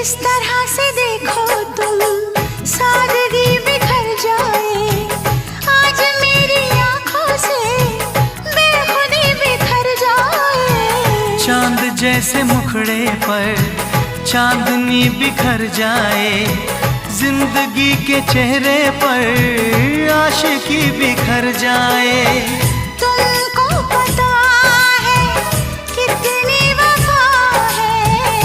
इस तरह से देखो तुम, सादगी बिखर जाए। आज मेरी आंखों से बेखुदी बिखर जाए। चांद जैसे मुखड़े पर चांदनी बिखर जाए। जिंदगी के चेहरे पर आशिकी बिखर जाए।